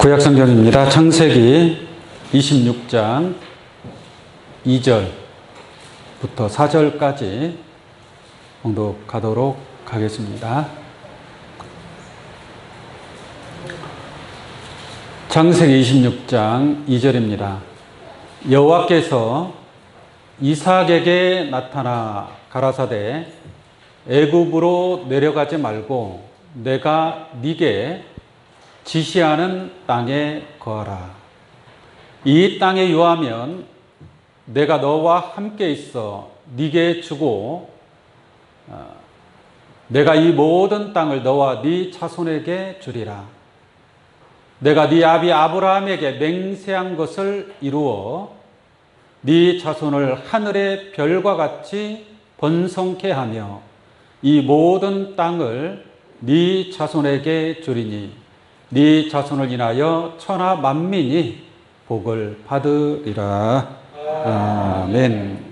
구약성경입니다. 창세기 26장 2절부터 4절까지 봉독하도록 하겠습니다. 창세기 26장 2절입니다. 여호와께서 이삭에게 나타나 가라사대 애굽으로 내려가지 말고 내가 네게 지시하는 땅에 거하라. 이 땅에 유하면 내가 너와 함께 있어 네게 주고 내가 이 모든 땅을 너와 네 자손에게 주리라. 내가 네 아비 아브라함에게 맹세한 것을 이루어 네 자손을 하늘의 별과 같이 번성케 하며 이 모든 땅을 네 자손에게 주리니 네 자손을 인하여 천하 만민이 복을 받으리라. 아멘.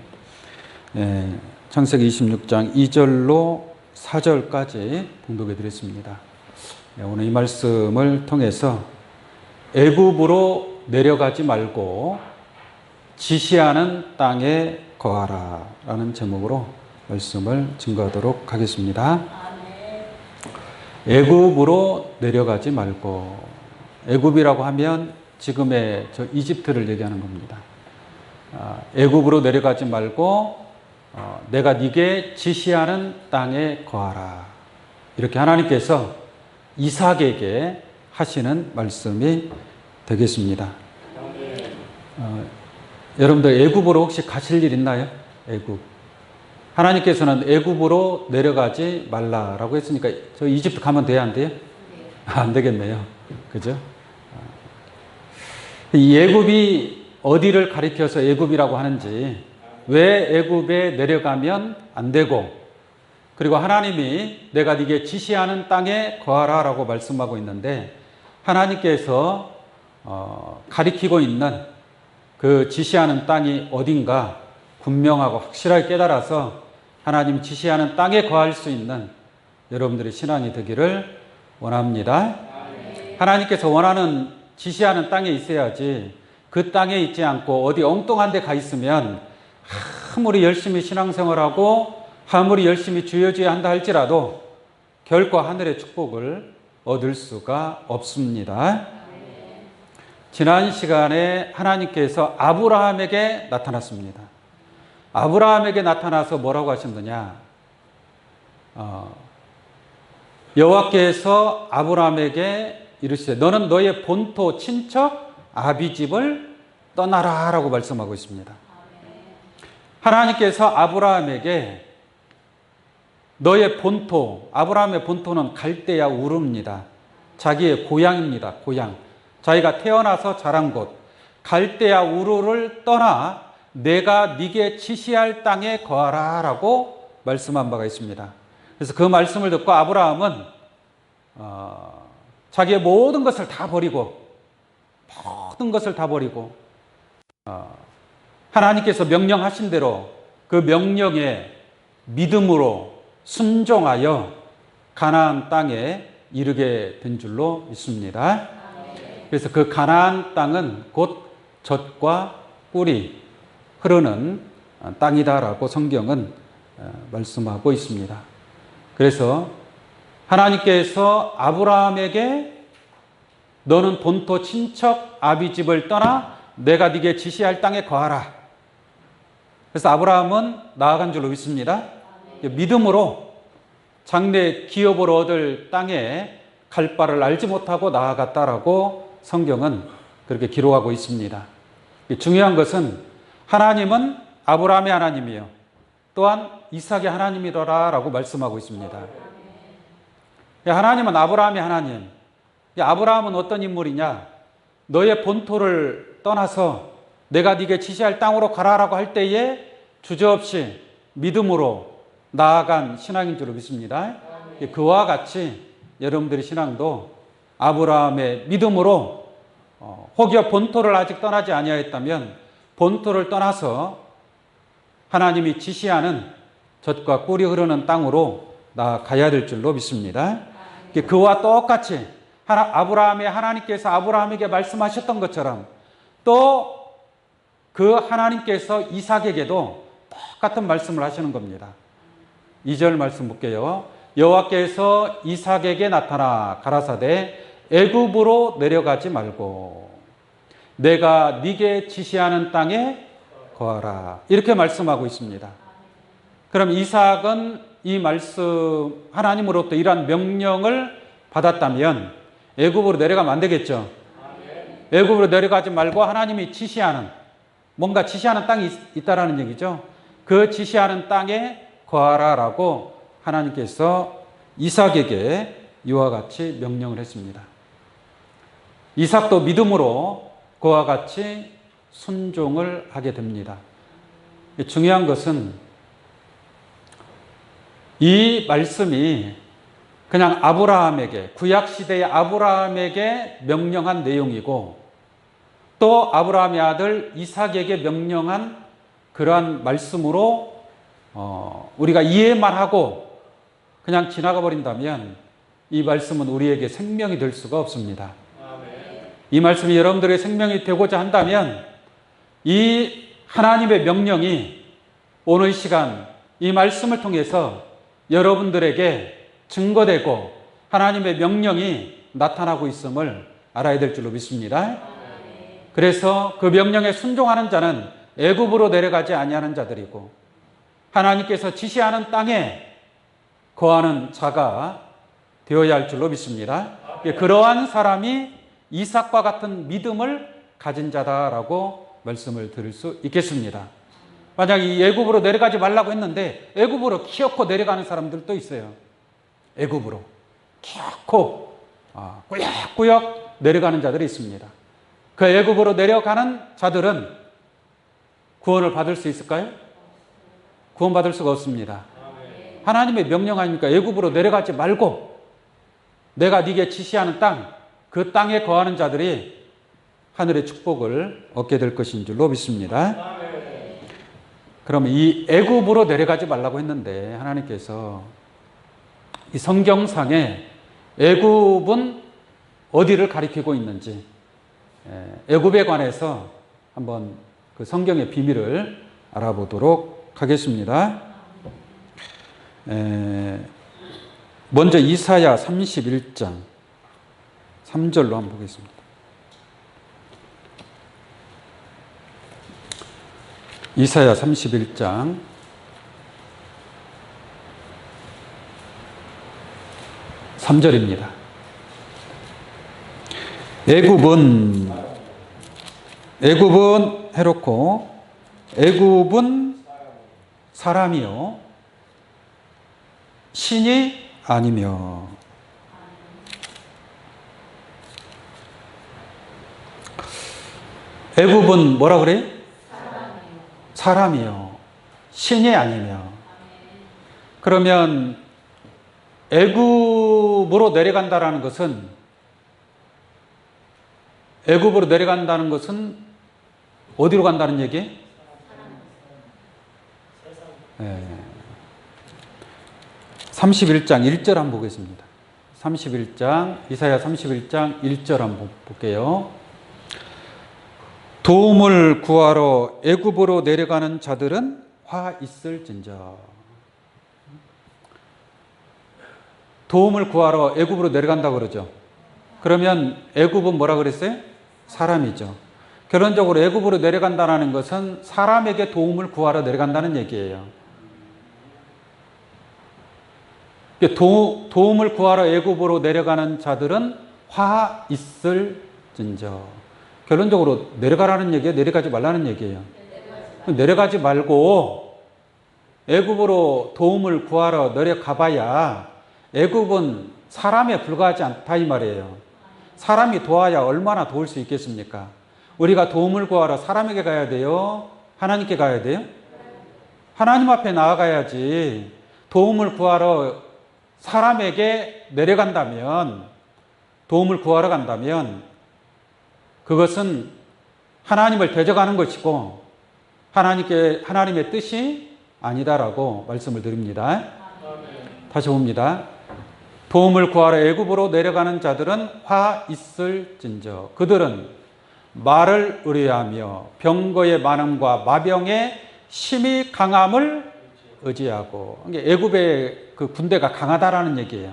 창세기 26장 2절로 4절까지 봉독해 드렸습니다. 오늘 이 말씀을 통해서 애굽으로 내려가지 말고 지시하는 땅에 거하라 라는 제목으로 말씀을 증거하도록 하겠습니다. 애굽으로 내려가지 말고, 애굽이라고 하면 지금의 저 이집트를 얘기하는 겁니다. 애굽으로 내려가지 말고 내가 네게 지시하는 땅에 거하라. 이렇게 하나님께서 이삭에게 하시는 말씀이 되겠습니다. 여러분들 애굽으로 혹시 가실 일 있나요? 애굽. 하나님께서는 애굽으로 내려가지 말라라고 했으니까 저 이집트 가면 돼요, 안 돼요? 안 되겠네요. 그죠? 이 애굽이 어디를 가리켜서 애굽이라고 하는지, 왜 애굽에 내려가면 안 되고, 그리고 하나님이 내가 네게 지시하는 땅에 거하라라고 말씀하고 있는데, 하나님께서 가리키고 있는 그 지시하는 땅이 어딘가 분명하고 확실하게 깨달아서 하나님 지시하는 땅에 거할 수 있는 여러분들의 신앙이 되기를 원합니다. 하나님께서 원하는 지시하는 땅에 있어야지, 그 땅에 있지 않고 어디 엉뚱한 데 가 있으면 아무리 열심히 신앙생활하고 아무리 열심히 주여주여 한다 할지라도 결코 하늘의 축복을 얻을 수가 없습니다. 지난 시간에 하나님께서 아브라함에게 나타났습니다. 아브라함에게 나타나서 뭐라고 하셨느냐? 여호와께서 아브라함에게 이르시되 너는 너의 본토 친척 아비집을 떠나라 라고 말씀하고 있습니다. 하나님께서 아브라함에게 너의 본토, 아브라함의 본토는 갈대아 우르입니다. 자기의 고향입니다. 고향. 자기가 태어나서 자란 곳 갈대아 우르를 떠나 내가 네게 지시할 땅에 거하라 라고 말씀한 바가 있습니다. 그래서 그 말씀을 듣고 아브라함은 자기의 모든 것을 다 버리고 하나님께서 명령하신 대로 그 명령에 믿음으로 순종하여 가나안 땅에 이르게 된 줄로 믿습니다. 그래서 그 가나안 땅은 곧 젖과 꿀이 흐르는 땅이다라고 성경은 말씀하고 있습니다. 그래서 하나님께서 아브라함에게 너는 본토 친척 아비집을 떠나 내가 네게 지시할 땅에 거하라. 그래서 아브라함은 나아간 줄로 믿습니다. 믿음으로 장래 기업을 얻을 땅에 갈 바를 알지 못하고 나아갔다라고 성경은 그렇게 기록하고 있습니다. 중요한 것은 하나님은 아브라함의 하나님이요 또한 이삭의 하나님이더라 라고 말씀하고 있습니다. 하나님은 아브라함의 하나님. 아브라함은 어떤 인물이냐? 너의 본토를 떠나서 내가 네게 지시할 땅으로 가라라고 할 때에 주저없이 믿음으로 나아간 신앙인 줄로 믿습니다. 그와 같이 여러분들의 신앙도 아브라함의 믿음으로 혹여 본토를 아직 떠나지 아니하였다면 본토를 떠나서 하나님이 지시하는 젖과 꿀이 흐르는 땅으로 나아가야 될 줄로 믿습니다. 그와 똑같이 아브라함의 하나님께서 아브라함에게 말씀하셨던 것처럼 또 그 하나님께서 이삭에게도 똑같은 말씀을 하시는 겁니다. 2절 말씀 볼게요. 여호와께서 이삭에게 나타나 가라사대 애굽으로 내려가지 말고 내가 네게 지시하는 땅에 거하라. 이렇게 말씀하고 있습니다. 그럼 이삭은 이 말씀 하나님으로부터 이러한 명령을 받았다면 애굽으로 내려가면 안 되겠죠. 애굽으로 내려가지 말고 하나님이 지시하는 뭔가 지시하는 땅이 있다라는 얘기죠. 그 지시하는 땅에 거하라라고 하나님께서 이삭에게 이와 같이 명령을 했습니다. 이삭도 믿음으로 그와 같이 순종을 하게 됩니다. 중요한 것은 이 말씀이 그냥 아브라함에게, 구약시대의 아브라함에게 명령한 내용이고 또 아브라함의 아들 이삭에게 명령한 그러한 말씀으로 우리가 이해만 하고 그냥 지나가 버린다면 이 말씀은 우리에게 생명이 될 수가 없습니다. 이 말씀이 여러분들의 생명이 되고자 한다면 이 하나님의 명령이 오늘 시간 이 말씀을 통해서 여러분들에게 증거되고 하나님의 명령이 나타나고 있음을 알아야 될 줄로 믿습니다. 그래서 그 명령에 순종하는 자는 애굽으로 내려가지 아니하는 자들이고 하나님께서 지시하는 땅에 거하는 자가 되어야 할 줄로 믿습니다. 그러한 사람이 이삭과 같은 믿음을 가진 자다라고 말씀을 드릴 수 있겠습니다. 만약 이 애굽으로 내려가지 말라고 했는데 애굽으로 기어코 내려가는 사람들도 있어요. 애굽으로 기어코 꾸역꾸역 내려가는 자들이 있습니다. 그 애굽으로 내려가는 자들은 구원을 받을 수 있을까요? 구원받을 수가 없습니다. 하나님의 명령 아닙니까? 애굽으로 내려가지 말고 내가 네게 지시하는 땅, 그 땅에 거하는 자들이 하늘의 축복을 얻게 될 것인 줄로 믿습니다. 그럼 이 애굽으로 내려가지 말라고 했는데 하나님께서 이 성경상에 애굽은 어디를 가리키고 있는지 애굽에 관해서 한번 그 성경의 비밀을 알아보도록 하겠습니다. 먼저 이사야 31장 3절로 한번 보겠습니다. 이사야 31장 3절입니다. 애굽은 해롭고 애굽은 사람이요 신이 아니며 애굽은 뭐라 그래? 사람이요 신이 아니며. 그러면 애굽으로 내려간다는 것은 어디로 간다는 얘기? 31장 1절 한번 보겠습니다. 31장 이사야 31장 1절 한번 볼게요. 도움을 구하러 애굽으로 내려가는 자들은 화 있을진저. 도움을 구하러 애굽으로 내려간다고 그러죠. 그러면 애굽은 뭐라 그랬어요? 사람이죠. 결론적으로 애굽으로 내려간다는 것은 사람에게 도움을 구하러 내려간다는 얘기예요. 도움을 구하러 애굽으로 내려가는 자들은 화 있을진저. 결론적으로 내려가라는 얘기예요? 내려가지 말라는 얘기예요? 내려가지 말고 애굽으로 도움을 구하러 내려가봐야 애굽은 사람에 불과하지 않다 이 말이에요. 사람이 도와야 얼마나 도울 수 있겠습니까? 우리가 도움을 구하러 사람에게 가야 돼요? 하나님께 가야 돼요? 하나님 앞에 나아가야지. 도움을 구하러 사람에게 내려간다면, 도움을 구하러 간다면 그것은 하나님을 대적하는 것이고 하나님의 뜻이 아니다라고 말씀을 드립니다. 다시 봅니다. 도움을 구하러 애굽으로 내려가는 자들은 화 있을진저 그들은 말을 의뢰하며 병거의 많음과 마병의 심히 강함을 의지하고 애굽의 그 군대가 강하다라는 얘기예요.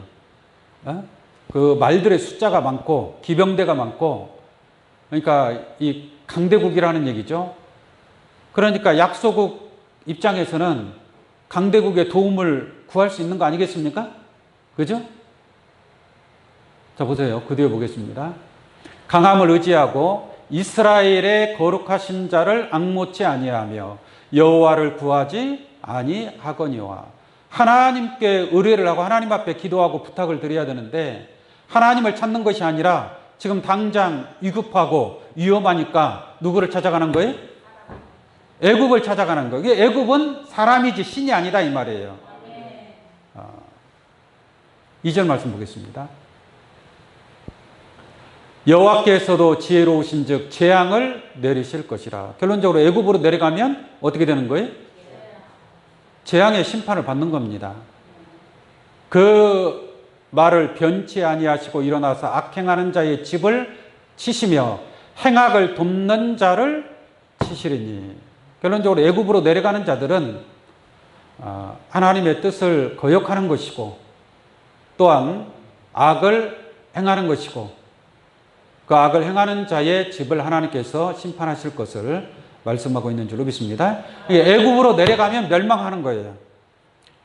그 말들의 숫자가 많고 기병대가 많고 그러니까 이 강대국이라는 얘기죠. 그러니까 약소국 입장에서는 강대국의 도움을 구할 수 있는 거 아니겠습니까? 그죠? 자, 보세요. 그 뒤에 보겠습니다. 강함을 의지하고 이스라엘의 거룩하신 자를 앙모치 아니하며 여호와를 구하지 아니하거니와 하나님께 의뢰를 하고 하나님 앞에 기도하고 부탁을 드려야 되는데 하나님을 찾는 것이 아니라 지금 당장 위급하고 위험하니까 누구를 찾아가는 거예요? 애굽을 찾아가는 거예요. 애굽은 사람이지 신이 아니다 이 말이에요. 2절 말씀 보겠습니다. 여호와께서도 지혜로우신 즉 재앙을 내리실 것이라. 결론적으로 애굽으로 내려가면 어떻게 되는 거예요? 재앙의 심판을 받는 겁니다. 그 말을 변치 아니하시고 일어나서 악행하는 자의 집을 치시며 행악을 돕는 자를 치시리니. 결론적으로 애굽으로 내려가는 자들은 하나님의 뜻을 거역하는 것이고 또한 악을 행하는 것이고 그 악을 행하는 자의 집을 하나님께서 심판하실 것을 말씀하고 있는 줄로 믿습니다. 애굽으로 내려가면 멸망하는 거예요.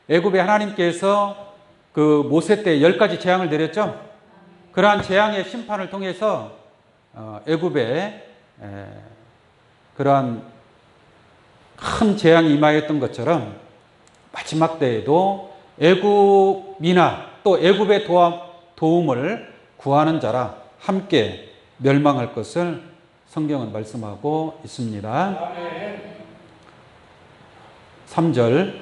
애굽에 하나님께서 그 모세 때 10가지 재앙을 내렸죠. 그러한 재앙의 심판을 통해서 애굽에 그러한 큰 재앙이 임하였던 것처럼 마지막 때에도 애굽이나 또 애굽의 도움을 구하는 자라 함께 멸망할 것을 성경은 말씀하고 있습니다. 3절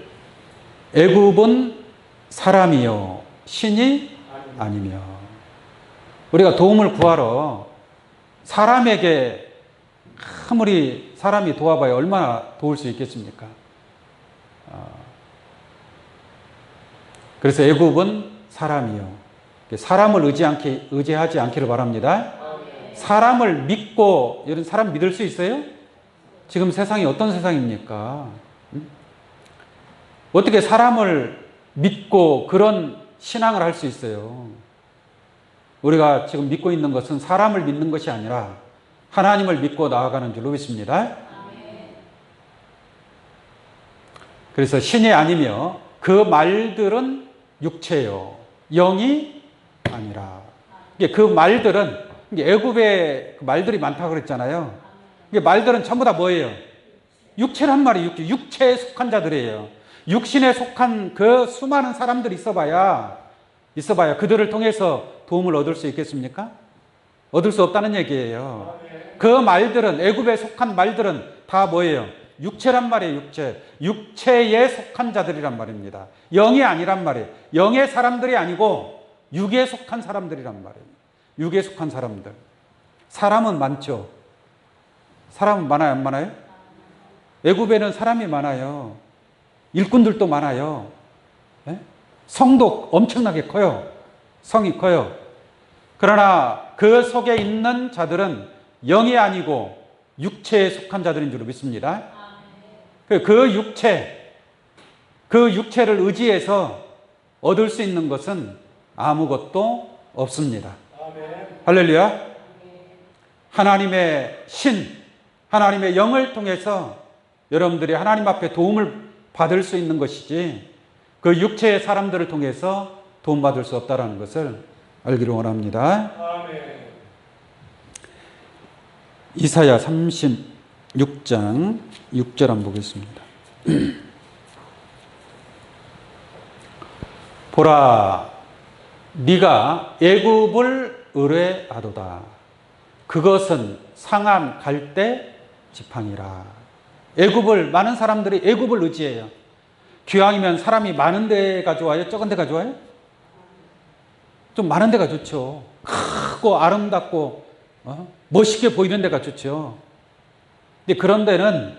애굽은 사람이요 신이 아니며. 우리가 도움을 구하러 사람에게 아무리 사람이 도와봐야 얼마나 도울 수 있겠습니까? 그래서 애굽은 사람이요. 사람을 의지하지 않기를 바랍니다. 사람을 믿고, 이런 사람 믿을 수 있어요? 지금 세상이 어떤 세상입니까? 어떻게 사람을 믿고 그런 신앙을 할 수 있어요? 우리가 지금 믿고 있는 것은 사람을 믿는 것이 아니라 하나님을 믿고 나아가는 줄로 믿습니다. 그래서 신이 아니며 그 말들은 육체요 영이 아니라. 그 말들은 애굽에 말들이 많다고 그랬잖아요. 말들은 전부 다 뭐예요? 육체란 말이에요. 육체에 속한 자들이에요. 육신에 속한 그 수많은 사람들이 있어봐야 그들을 통해서 도움을 얻을 수 있겠습니까? 얻을 수 없다는 얘기예요. 그 말들은, 애굽에 속한 말들은 다 뭐예요? 육체란 말이에요. 육체에 속한 자들이란 말입니다. 영이 아니란 말이에요. 영의 사람들이 아니고 육에 속한 사람들이란 말이에요. 육에 속한 사람들. 사람은 많죠. 사람은 많아요, 안 많아요? 애굽에는 사람이 많아요. 일꾼들도 많아요. 네? 성도 엄청나게 커요. 성이 커요. 그러나 그 속에 있는 자들은 영이 아니고 육체에 속한 자들인 줄 믿습니다. 그 육체를 의지해서 얻을 수 있는 것은 아무것도 없습니다. 할렐루야. 하나님의 하나님의 영을 통해서 여러분들이 하나님 앞에 도움을 받을 수 있는 것이지 그 육체의 사람들을 통해서 도움받을 수 없다는 것을 알기를 원합니다. 이사야 36장 6절 한번 보겠습니다. 보라, 네가 애굽을 의뢰하도다. 그것은 상한 갈대 지팡이라. 애굽을, 많은 사람들이 애굽을 의지해요. 기왕이면 사람이 많은 데가 좋아요? 적은 데가 좋아요? 좀 많은 데가 좋죠. 크고 아름답고 멋있게 보이는 데가 좋죠. 근데 그런 데는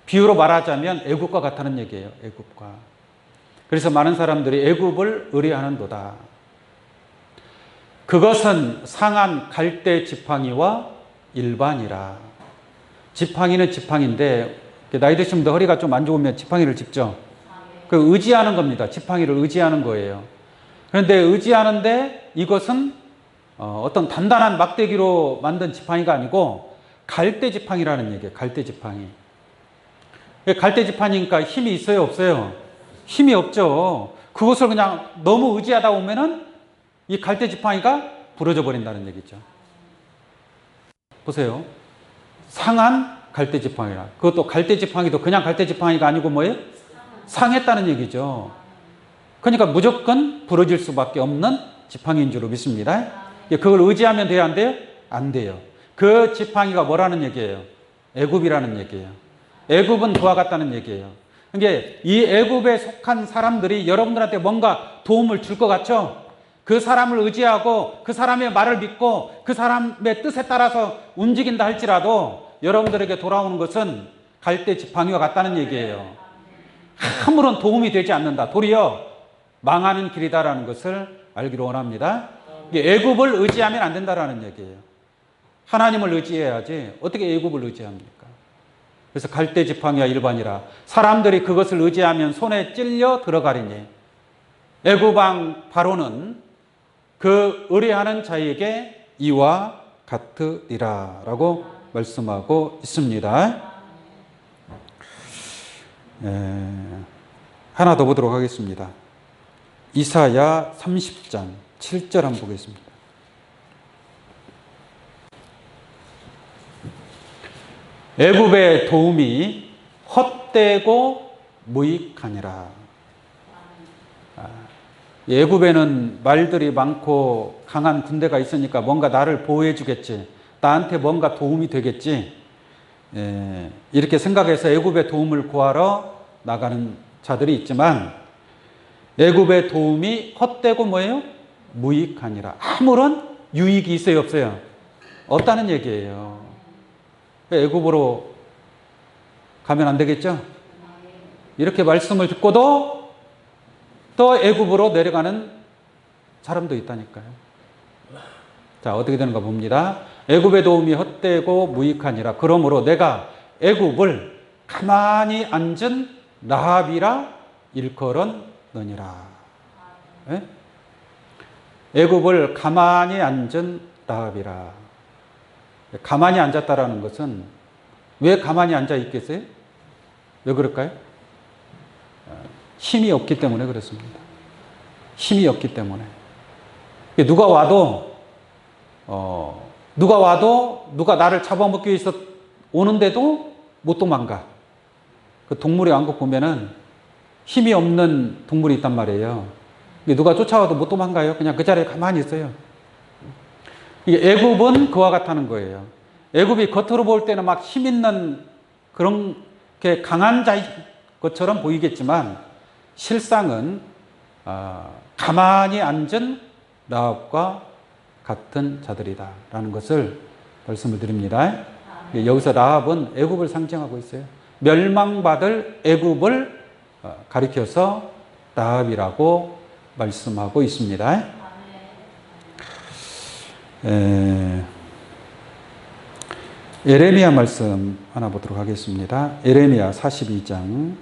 비유로 말하자면 애굽과 같다는 얘기예요. 애굽과. 그래서 많은 사람들이 애굽을 의뢰하는도다. 그것은 상한 갈대 지팡이와 일반이라. 지팡이는 지팡이인데 나이 드신 분들 허리가 좀 안 좋으면 지팡이를 짚죠. 그 의지하는 겁니다. 지팡이를 의지하는 거예요. 그런데 의지하는데 이것은 어떤 단단한 막대기로 만든 지팡이가 아니고 갈대 지팡이라는 얘기예요. 갈대 지팡이. 갈대 지팡이니까 힘이 있어요, 없어요? 힘이 없죠. 그것을 그냥 너무 의지하다 보면은 이 갈대 지팡이가 부러져 버린다는 얘기죠. 보세요. 상한 갈대 지팡이라. 그것도 갈대 지팡이도 그냥 갈대 지팡이가 아니고 뭐예요? 상했다는 얘기죠. 그러니까 무조건 부러질 수밖에 없는 지팡이인 줄로 믿습니다. 그걸 의지하면 돼요, 안 돼요? 안 돼요. 그 지팡이가 뭐라는 얘기예요? 애굽이라는 얘기예요. 애굽은 그와 같다는 얘기예요. 그러니까 이 애굽에 속한 사람들이 여러분들한테 뭔가 도움을 줄 것 같죠? 그 사람을 의지하고 그 사람의 말을 믿고 그 사람의 뜻에 따라서 움직인다 할지라도 여러분들에게 돌아오는 것은 갈대 지팡이와 같다는 얘기예요. 아무런 도움이 되지 않는다. 도리어 망하는 길이다라는 것을 알기를 원합니다. 애굽을 의지하면 안 된다라는 얘기예요. 하나님을 의지해야지 어떻게 애굽을 의지합니까? 그래서 갈대 지팡이와 일반이라. 사람들이 그것을 의지하면 손에 찔려 들어가리니 애굽 왕 바로는 그 의뢰하는 자에게 이와 같으리라 라고 말씀하고 있습니다. 하나 더 보도록 하겠습니다. 이사야 30장 7절 한번 보겠습니다. 애굽의 도움이 헛되고 무익하니라. 애굽에는 말들이 많고 강한 군대가 있으니까 뭔가 나를 보호해 주겠지. 나한테 뭔가 도움이 되겠지. 이렇게 생각해서 애굽의 도움을 구하러 나가는 자들이 있지만 애굽의 도움이 헛되고 뭐예요? 무익하니라. 아무런 유익이 있어요, 없어요? 없다는 얘기예요. 애굽으로 가면 안 되겠죠? 이렇게 말씀을 듣고도 또 애굽으로 내려가는 사람도 있다니까요. 자, 어떻게 되는가 봅니다. 애굽의 도움이 헛되고 무익하니라. 그러므로 내가 애굽을 가만히 앉은 라합이라 일컬었느니라. 네? 애굽을 가만히 앉은 라합이라. 가만히 앉았다라는 것은 왜 가만히 앉아 있겠어요? 왜 그럴까요? 힘이 없기 때문에 그렇습니다. 힘이 없기 때문에. 누가 와도 누가 나를 잡아먹기 위해서 오는데도 못 도망가. 그 동물의 왕국 보면은 힘이 없는 동물이 있단 말이에요. 누가 쫓아와도 못 도망가요. 그냥 그 자리에 가만히 있어요. 이게 애굽은 그와 같다는 거예요. 애굽이 겉으로 볼 때는 막 힘 있는 그런 게 강한 자인 것처럼 보이겠지만 실상은 가만히 앉은 라합과 같은 자들이다라는 것을 말씀을 드립니다. 여기서 라합은 애굽을 상징하고 있어요. 멸망받을 애굽을 가리켜서 라합이라고 말씀하고 있습니다. 예레미야 말씀 하나 보도록 하겠습니다. 예레미야 42장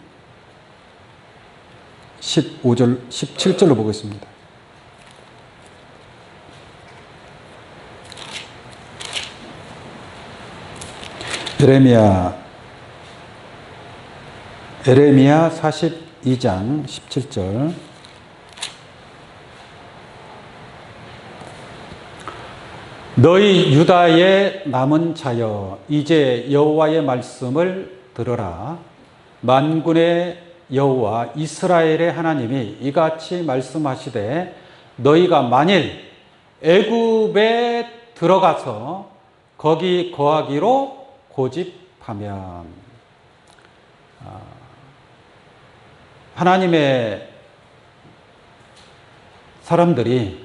15절, 17절로 보겠습니다. 예레미야 42장 17절. 너희 유다의 남은 자여 이제 여호와의 말씀을 들어라. 만군의 여호와 이스라엘의 하나님이 이같이 말씀하시되 너희가 만일 애굽에 들어가서 거기 거하기로 고집하면 하나님의 사람들이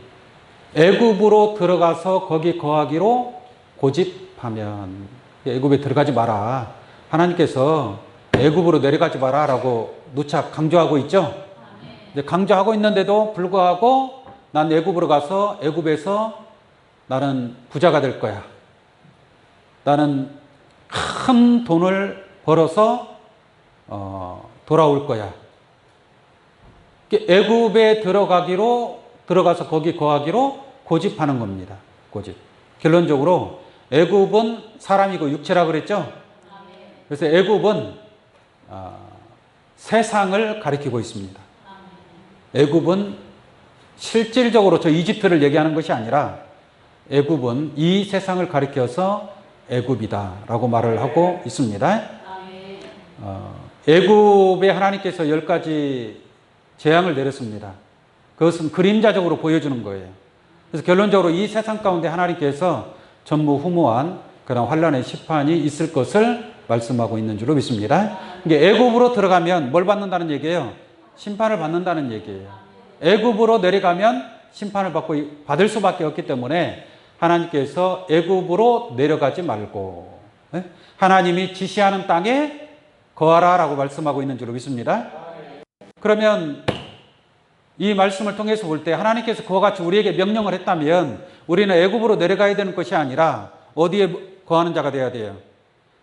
애굽으로 들어가서 거기 거하기로 고집하면 애굽에 들어가지 마라. 하나님께서 애굽으로 내려가지 마라라고 누차 강조하고 있죠. 이제 강조하고 있는데도 불구하고 난 애굽으로 가서 애굽에서 나는 부자가 될 거야. 나는 큰 돈을 벌어서 돌아올 거야. 애굽에 들어가서 거기 거하기로 고집하는 겁니다. 고집. 결론적으로 애굽은 사람이고 육체라 그랬죠. 그래서 애굽은 세상을 가리키고 있습니다. 애굽은 실질적으로 저 이집트를 얘기하는 것이 아니라 애굽은 이 세상을 가리켜서 애굽이다라고 말을 하고 있습니다. 애굽에 하나님께서 10가지 재앙을 내렸습니다. 그것은 그림자적으로 보여주는 거예요. 그래서 결론적으로 이 세상 가운데 하나님께서 전무후무한 그런 환란의 심판이 있을 것을 말씀하고 있는 줄로 믿습니다. 이게 애굽으로 들어가면 뭘 받는다는 얘기예요? 심판을 받는다는 얘기예요. 애굽으로 내려가면 심판을 받을 수밖에 없기 때문에 하나님께서 애굽으로 내려가지 말고 하나님이 지시하는 땅에 거하라라고 말씀하고 있는 줄로 믿습니다. 그러면 이 말씀을 통해서 볼 때 하나님께서 그와 같이 우리에게 명령을 했다면 우리는 애굽으로 내려가야 되는 것이 아니라 어디에 거하는 자가 되어야 돼요?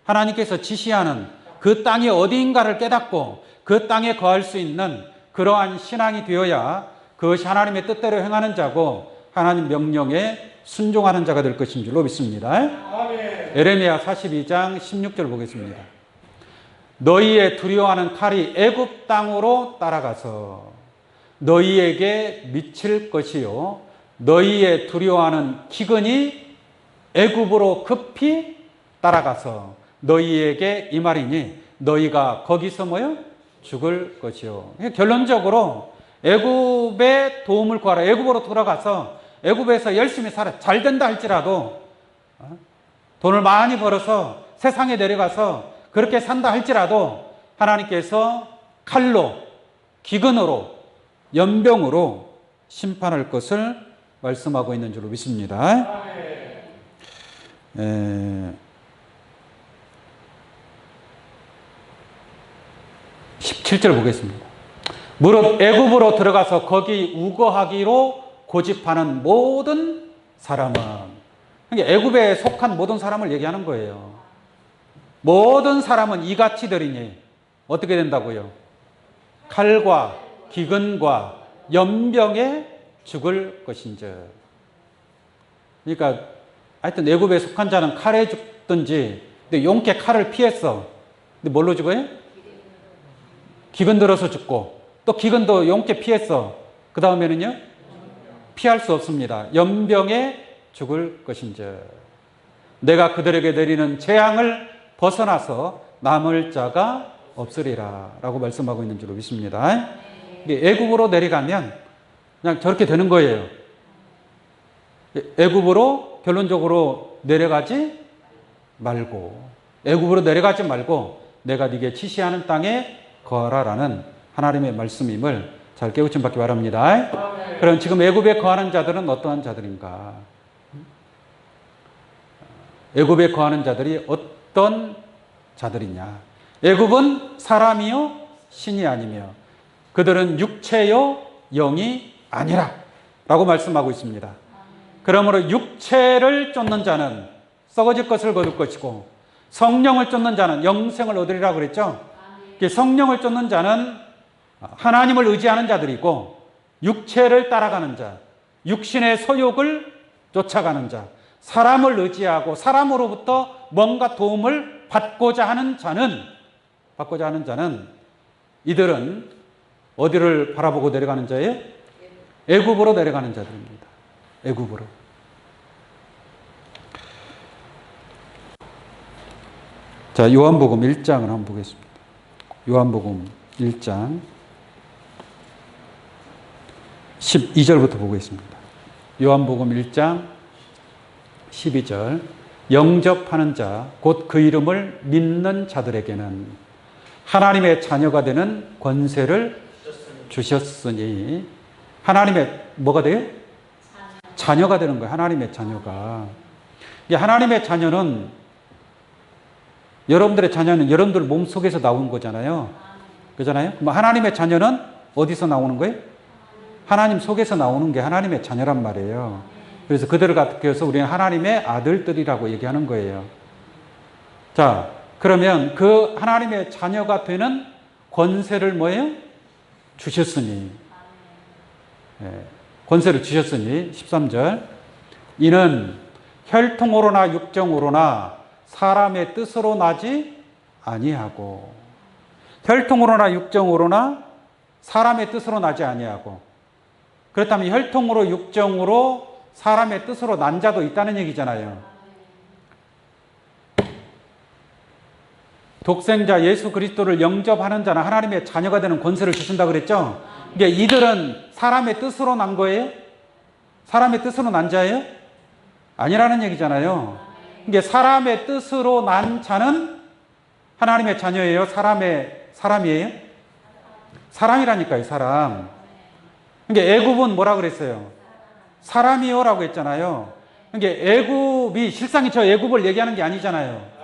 하나님께서 지시하는 그 땅이 어디인가를 깨닫고 그 땅에 거할 수 있는 그러한 신앙이 되어야 그것이 하나님의 뜻대로 행하는 자고 하나님 명령에 순종하는 자가 될 것인 줄로 믿습니다. 아멘. 에레미야 42장 16절 보겠습니다. 너희의 두려워하는 칼이 애굽 땅으로 따라가서 너희에게 미칠 것이요 너희의 두려워하는 기근이 애굽으로 급히 따라가서 너희에게 임하리니 너희가 거기서 뭐요? 죽을 것이요. 결론적으로 애굽의 도움을 구하라. 애굽으로 돌아가서 애굽에서 열심히 살아. 잘 된다 할지라도 돈을 많이 벌어서 세상에 내려가서 그렇게 산다 할지라도 하나님께서 칼로, 기근으로, 연병으로 심판할 것을 말씀하고 있는 줄로 믿습니다. 17절 보겠습니다. 무릇 애굽으로 들어가서 거기 우거하기로 고집하는 모든 사람은, 그러니까 애굽에 속한 모든 사람을 얘기하는 거예요. 모든 사람은 이같이 되리니 어떻게 된다고요? 칼과 기근과 연병에 죽을 것인즉. 그러니까 하여튼 애굽에 속한 자는 칼에 죽든지, 근데 용케 칼을 피했어. 근데 뭘로 죽어요? 기근 들어서 죽고, 또 기근도 용케 피했어. 그 다음에는요? 피할 수 없습니다. 연병에 죽을 것인즉 내가 그들에게 내리는 재앙을 벗어나서 남을 자가 없으리라 라고 말씀하고 있는 줄로 믿습니다. 애굽으로 내려가면 그냥 저렇게 되는 거예요. 애굽으로 결론적으로 내려가지 말고, 애굽으로 내려가지 말고 내가 네게 지시하는 땅에 거하라라는 하나님의 말씀임을 잘 깨우침 받기 바랍니다. 그럼 지금 애굽에 거하는 자들은 어떠한 자들인가? 애굽에 거하는 자들이 어떤 자들이냐? 애굽은 사람이요 신이 아니며 그들은 육체요 영이 아니라 라고 말씀하고 있습니다. 그러므로 육체를 쫓는 자는 썩어질 것을 거둘 것이고 성령을 쫓는 자는 영생을 얻으리라 그랬죠. 성령을 쫓는 자는 하나님을 의지하는 자들이고 육체를 따라가는 자, 육신의 소욕을 쫓아가는 자, 사람을 의지하고 사람으로부터 뭔가 도움을 받고자 하는 자는 이들은 어디를 바라보고 내려가는 자예요? 애굽으로 내려가는 자들입니다. 애굽으로. 자, 요한복음 1장을 한번 보겠습니다. 요한복음 1장 12절부터 보겠습니다. 요한복음 1장 12절. 영접하는 자, 곧 그 이름을 믿는 자들에게는 하나님의 자녀가 되는 권세를 주셨으니. 하나님의 뭐가 돼요? 자녀가 되는 거예요. 하나님의 자녀가. 하나님의 자녀는, 여러분들의 자녀는 여러분들 몸속에서 나온 거잖아요. 그잖아요? 하나님의 자녀는 어디서 나오는 거예요? 하나님 속에서 나오는 게 하나님의 자녀란 말이에요. 그래서 그들을 가리켜서 우리는 하나님의 아들들이라고 얘기하는 거예요. 자, 그러면 그 하나님의 자녀가 되는 권세를 뭐예요? 주셨으니. 권세를 주셨으니 13절 이는 혈통으로나 육정으로나 사람의 뜻으로 나지 아니하고 혈통으로나 육정으로나 사람의 뜻으로 나지 아니하고 그렇다면 혈통으로 육정으로 사람의 뜻으로 난 자도 있다는 얘기잖아요. 독생자 예수 그리스도를 영접하는 자는 하나님의 자녀가 되는 권세를 주신다 그랬죠? 이게 이들은 사람의 뜻으로 난 거예요? 사람의 뜻으로 난 자예요? 아니라는 얘기잖아요. 이게 사람의 뜻으로 난 자는 하나님의 자녀예요? 사람이에요? 사람이라니까요, 사람. 이게 애굽은 뭐라 그랬어요? 사람이요라고 했잖아요. 이게 애굽이 실상이 저 애굽을 얘기하는 게 아니잖아요.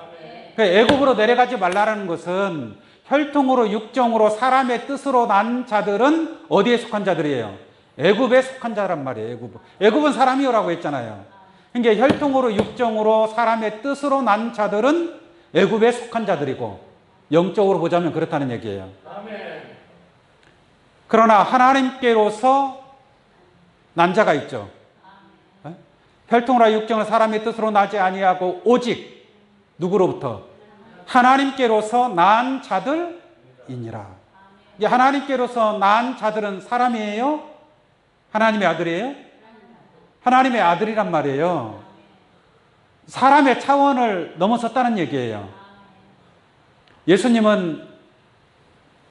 애굽으로 내려가지 말라는 것은 혈통으로 육정으로 사람의 뜻으로 난 자들은 어디에 속한 자들이에요? 애굽에 속한 자란 말이에요. 애굽은 사람이요라고 했잖아요. 그러니까 혈통으로 육정으로 사람의 뜻으로 난 자들은 애굽에 속한 자들이고 영적으로 보자면 그렇다는 얘기예요. 그러나 하나님께로서 난 자가 있죠. 혈통으로 육정으로 사람의 뜻으로 나지 아니하고 오직 누구로부터? 하나님께로서 난 자들이니라. 하나님께로서 난 자들은 사람이에요? 하나님의 아들이에요? 하나님의 아들이란 말이에요. 사람의 차원을 넘어섰다는 얘기예요. 예수님은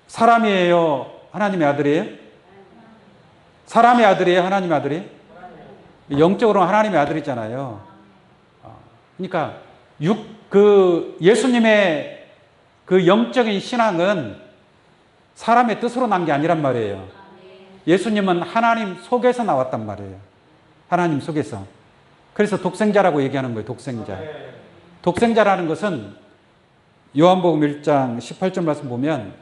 사람이에요? 하나님의 아들이에요? 사람의 아들이에요? 하나님의 아들이에요? 영적으로는 하나님의 아들이잖아요. 그러니까 예수님의 그 영적인 신앙은 사람의 뜻으로 난 게 아니란 말이에요. 예수님은 하나님 속에서 나왔단 말이에요. 하나님 속에서. 그래서 독생자라고 얘기하는 거예요. 독생자. 독생자라는 것은 요한복음 1장 18절 말씀 보면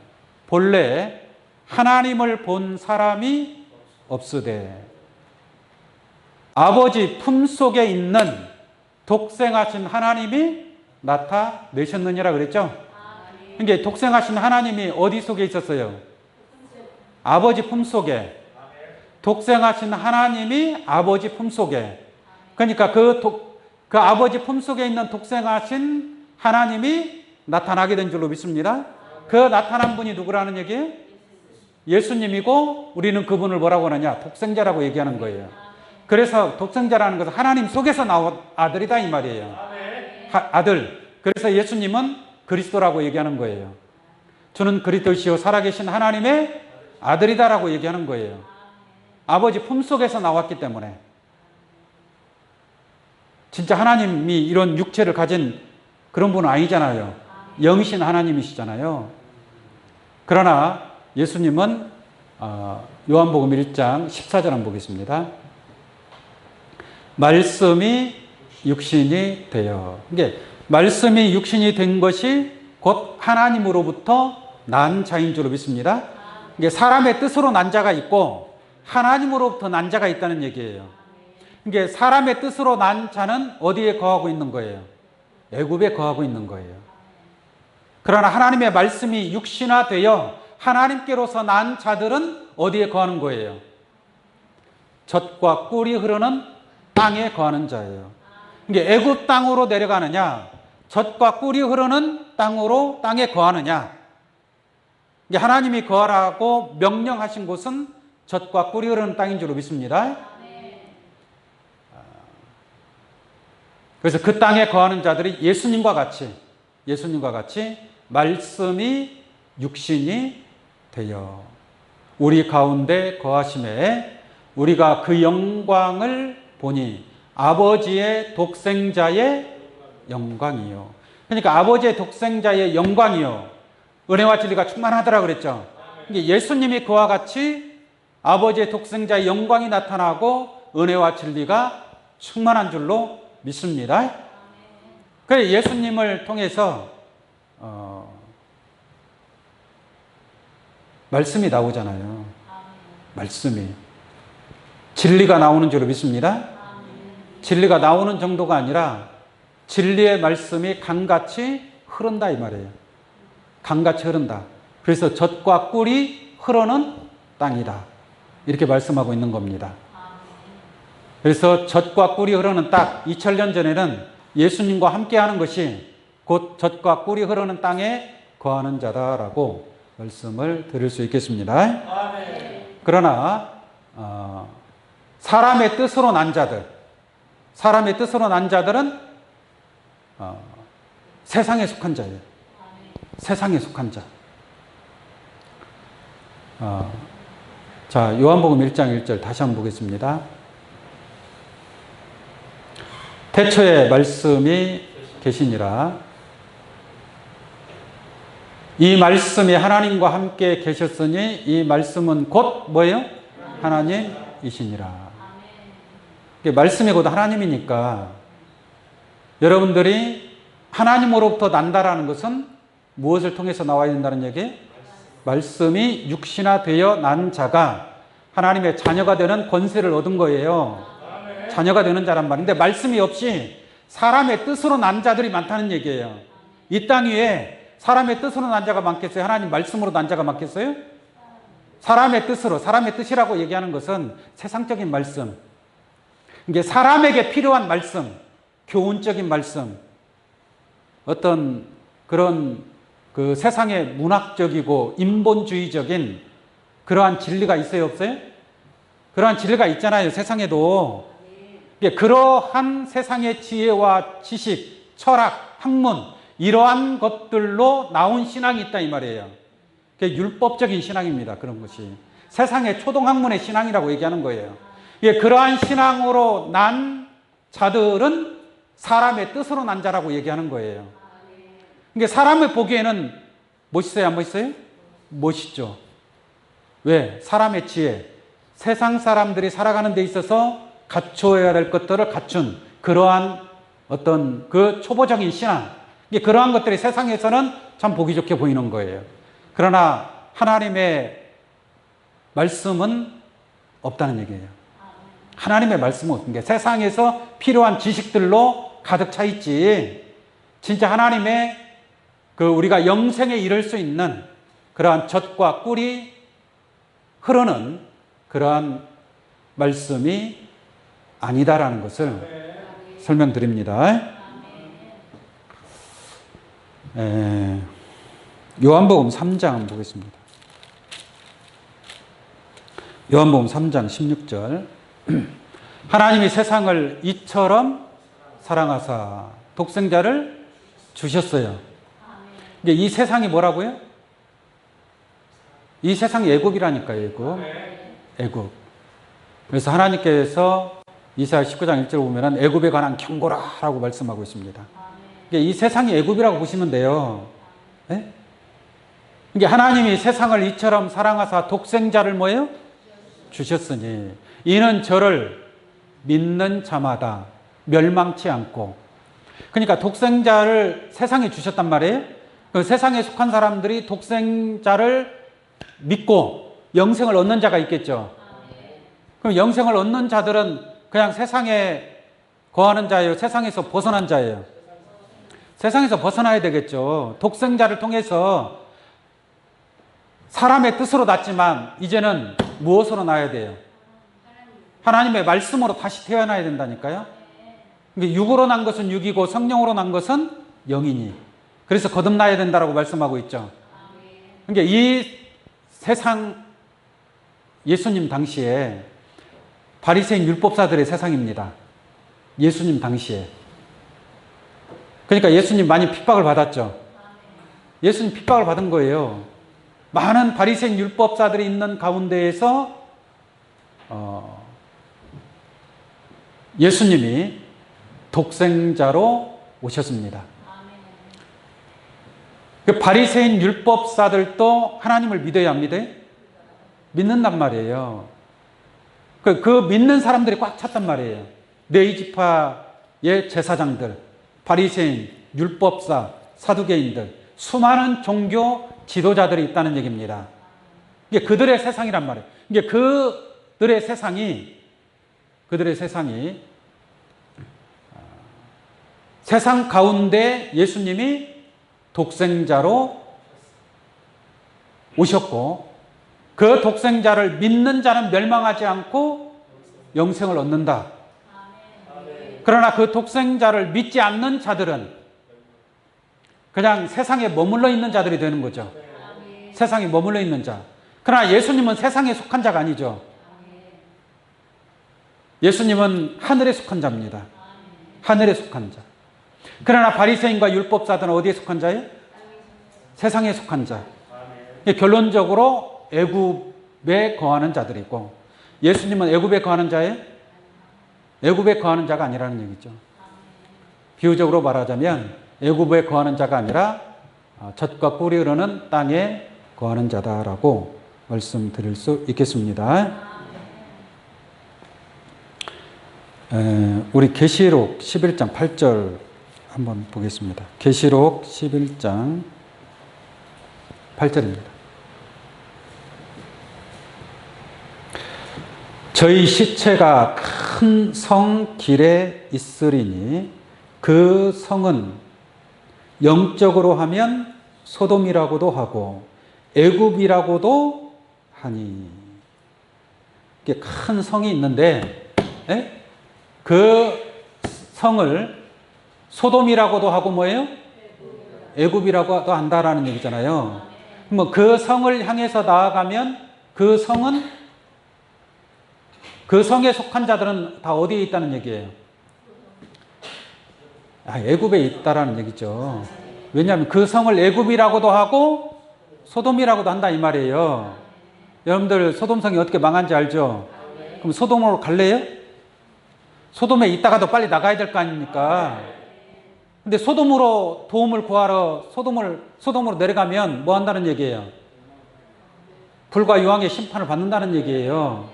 본래 하나님을 본 사람이 없으되 아버지 품속에 있는 독생하신 하나님이 나타내셨느니라 그랬죠? 그러니까 독생하신 하나님이 어디 속에 있었어요? 아버지 품속에. 독생하신 하나님이 아버지 품속에. 그러니까 그 아버지 품속에 있는 독생하신 하나님이 나타나게 된 줄로 믿습니다. 그 나타난 분이 누구라는 얘기예요? 예수님이고 우리는 그분을 뭐라고 하느냐? 독생자라고 얘기하는 거예요. 그래서 독생자라는 것은 하나님 속에서 나온 아들이다 이 말이에요. 아들. 그래서 예수님은 그리스도라고 얘기하는 거예요. 주는 그리스도시요 살아계신 하나님의 아들이다라고 얘기하는 거예요. 아버지 품속에서 나왔기 때문에. 진짜 하나님이 이런 육체를 가진 그런 분은 아니잖아요. 영이신 하나님이시잖아요. 그러나 예수님은 요한복음 1장 14절 한번 보겠습니다. 말씀이 육신이 되어. 이게 말씀이 육신이 된 것이 곧 하나님으로부터 난 자인 줄로 믿습니다. 이게 사람의 뜻으로 난 자가 있고 하나님으로부터 난 자가 있다는 얘기예요. 이게 사람의 뜻으로 난 자는 어디에 거하고 있는 거예요? 애굽에 거하고 있는 거예요. 그러나 하나님의 말씀이 육신화되어 하나님께로서 난 자들은 어디에 거하는 거예요? 젖과 꿀이 흐르는 땅에 거하는 자예요. 이게 애굽 땅으로 내려가느냐, 젖과 꿀이 흐르는 땅에 거하느냐. 이게 하나님이 거하라고 명령하신 곳은 젖과 꿀이 흐르는 땅인 줄로 믿습니다. 그래서 그 땅에 거하는 자들이 예수님과 같이 말씀이 육신이 되어 우리 가운데 거하심에 우리가 그 영광을 보니 아버지의 독생자의 영광이요. 그러니까 아버지의 독생자의 영광이요. 은혜와 진리가 충만하더라 그랬죠. 예수님이 그와 같이 아버지의 독생자의 영광이 나타나고 은혜와 진리가 충만한 줄로 믿습니다. 그래서 예수님을 통해서 말씀이 나오잖아요. 말씀이에요. 진리가 나오는 줄로 믿습니다. 진리가 나오는 정도가 아니라 진리의 말씀이 강같이 흐른다 이 말이에요. 강같이 흐른다. 그래서 젖과 꿀이 흐르는 땅이다. 이렇게 말씀하고 있는 겁니다. 그래서 젖과 꿀이 흐르는 땅, 2000년 전에는 예수님과 함께하는 것이 곧 젖과 꿀이 흐르는 땅에 거하는 자다라고 말씀을 드릴 수 있겠습니다. 그러나 사람의 뜻으로 난 자들, 사람의 뜻으로 난 자들은 세상에 속한 자예요. 세상에 속한 자. 자, 요한복음 1장 1절 다시 한번 보겠습니다. 태초에 말씀이 계시니라. 이 말씀이 하나님과 함께 계셨으니 이 말씀은 곧 뭐예요? 하나님이시니라. 말씀이 곧 하나님이니까 여러분들이 하나님으로부터 난다라는 것은 무엇을 통해서 나와야 된다는 얘기예요? 말씀이 육신화되어 난 자가 하나님의 자녀가 되는 권세를 얻은 거예요. 자녀가 되는 자란 말인데 말씀이 없이 사람의 뜻으로 난 자들이 많다는 얘기예요. 이 땅 위에 사람의 뜻으로 난 자가 많겠어요? 하나님 말씀으로 난 자가 많겠어요? 사람의 뜻으로, 사람의 뜻이라고 얘기하는 것은 세상적인 말씀, 이게 사람에게 필요한 말씀, 교훈적인 말씀, 어떤 그런 그 세상의 문학적이고 인본주의적인 그러한 진리가 있어요, 없어요? 그러한 진리가 있잖아요, 세상에도. 그러한 세상의 지혜와 지식, 철학, 학문, 이러한 것들로 나온 신앙이 있다 이 말이에요. 그게 율법적인 신앙입니다. 그런 것이 세상의 초등학문의 신앙이라고 얘기하는 거예요. 그러한 신앙으로 난 자들은 사람의 뜻으로 난 자라고 얘기하는 거예요. 그러니까 사람을 보기에는 멋있어요, 안 멋있어요? 멋있죠. 왜? 사람의 지혜, 세상 사람들이 살아가는 데 있어서 갖춰야 될 것들을 갖춘 그러한 어떤 그 초보적인 신앙, 그러한 것들이 세상에서는 참 보기 좋게 보이는 거예요. 그러나 하나님의 말씀은 없다는 얘기예요. 하나님의 말씀은 없는 게 세상에서 필요한 지식들로 가득 차 있지, 진짜 하나님의 그 우리가 영생에 이를 수 있는 그러한 젖과 꿀이 흐르는 그러한 말씀이 아니다라는 것을 설명드립니다. 요한복음 3장 한번 보겠습니다. 요한복음 3장 16절. 하나님이 세상을 이처럼 사랑하사 독생자를 주셨어요. 이 세상이 뭐라고요? 이 세상이 애굽이라니까요, 애굽. 애굽. 그래서 하나님께서 이사야 19장 1절 보면 애굽에 관한 경고라라고 말씀하고 있습니다. 이 세상이 애굽이라고 보시면 돼요. 네? 하나님이 세상을 이처럼 사랑하사 독생자를 뭐예요? 주셨으니 이는 저를 믿는 자마다 멸망치 않고. 그러니까 독생자를 세상에 주셨단 말이에요. 그 세상에 속한 사람들이 독생자를 믿고 영생을 얻는 자가 있겠죠. 그럼 영생을 얻는 자들은 그냥 세상에 거하는 자예요? 세상에서 벗어난 자예요? 세상에서 벗어나야 되겠죠. 독생자를 통해서 사람의 뜻으로 났지만 이제는 무엇으로 나야 돼요? 하나님의 말씀으로 다시 태어나야 된다니까요. 육으로 난 것은 육이고 성령으로 난 것은 영이니, 그래서 거듭나야 된다라고 말씀하고 있죠. 그러니까 이 세상, 예수님 당시에 바리새인 율법사들의 세상입니다. 예수님 당시에. 그러니까 예수님 많이 핍박을 받았죠. 예수님 핍박을 받은 거예요. 많은 바리새인 율법사들이 있는 가운데에서 예수님이 독생자로 오셨습니다. 그 바리새인 율법사들도 하나님을 믿어야 안 믿어요? 믿는단 말이에요. 그 믿는 사람들이 꽉 찼단 말이에요. 네 지파의 제사장들, 바리새인, 율법사, 사두개인들, 수많은 종교 지도자들이 있다는 얘기입니다. 이게 그들의 세상이란 말이에요. 이게 그들의 세상이 세상 가운데 예수님이 독생자로 오셨고 그 독생자를 믿는 자는 멸망하지 않고 영생을 얻는다. 그러나 그 독생자를 믿지 않는 자들은 그냥 세상에 머물러 있는 자들이 되는 거죠. 세상에 머물러 있는 자. 그러나 예수님은 세상에 속한 자가 아니죠. 예수님은 하늘에 속한 자입니다. 하늘에 속한 자. 그러나 바리새인과 율법사들은 어디에 속한 자예요? 세상에 속한 자. 결론적으로 애굽에 거하는 자들이고 예수님은 애굽에 거하는 자예요? 애굽에 거하는 자가 아니라는 얘기죠. 비유적으로 말하자면 애굽에 거하는 자가 아니라 젖과 꿀이 흐르는 땅에 거하는 자다라고 말씀드릴 수 있겠습니다. 우리 계시록 11장 8절 한번 보겠습니다. 계시록 11장 8절입니다. 저희 시체가 큰 성 길에 있으리니 그 성은 영적으로 하면 소돔이라고도 하고 애굽이라고도 하니. 이게 큰 성이 있는데 그 성을 소돔이라고도 하고 뭐예요? 애굽이라고도 한다라는 얘기잖아요. 뭐 그 성을 향해서 나아가면 그 성은 그 성에 속한 자들은 다 어디에 있다는 얘기예요? 애굽에 있다라는 얘기죠. 왜냐하면 그 성을 애굽이라고도 하고 소돔이라고도 한다 이 말이에요. 여러분들 소돔성이 어떻게 망한지 알죠? 그럼 소돔으로 갈래요? 소돔에 있다가도 빨리 나가야 될 거 아닙니까? 근데 소돔으로 도움을 구하러 소돔으로 내려가면 뭐 한다는 얘기예요? 불과 유황의 심판을 받는다는 얘기예요.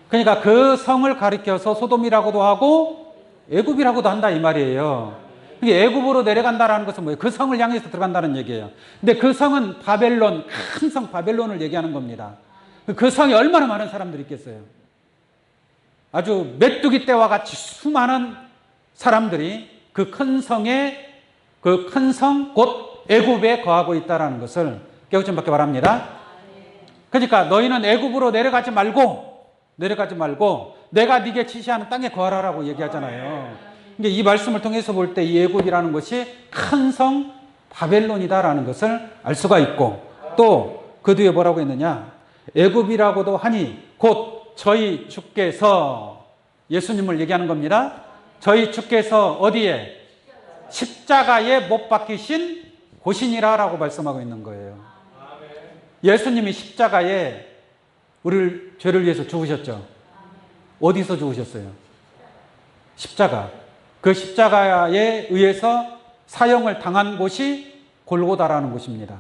그러니까 그 성을 가리켜서 소돔이라고도 하고 애굽이라고도 한다 이 말이에요. 이게 애굽으로 내려간다라는 것은 뭐예요? 그 성을 향해서 들어간다는 얘기예요. 근데 그 성은 바벨론, 큰 성 바벨론을 얘기하는 겁니다. 그 성에 얼마나 많은 사람들이 있겠어요? 아주 메뚜기 떼와 같이 수많은 사람들이 그 큰 성에 그 큰 성 곧 애굽에 거하고 있다라는 것을 깨우쳐 받기 바랍니다. 그러니까 너희는 애굽으로 내려가지 말고 내가 네게 지시하는 땅에 거하라라고 얘기하잖아요. 근데 이 말씀을 통해서 볼 때 이 애굽이라는 것이 큰 성 바벨론이다라는 것을 알 수가 있고 또 그 뒤에 뭐라고 했느냐? 애굽이라고도 하니 곧 저희 주께서 예수님을 얘기하는 겁니다. 저희 주께서 어디에? 십자가에 못 박히신 곳이니라라고 말씀하고 있는 거예요. 예수님이 십자가에 우리를 죄를 위해서 죽으셨죠. 어디서 죽으셨어요? 십자가. 그 십자가에 의해서 사형을 당한 곳이 골고다라는 곳입니다.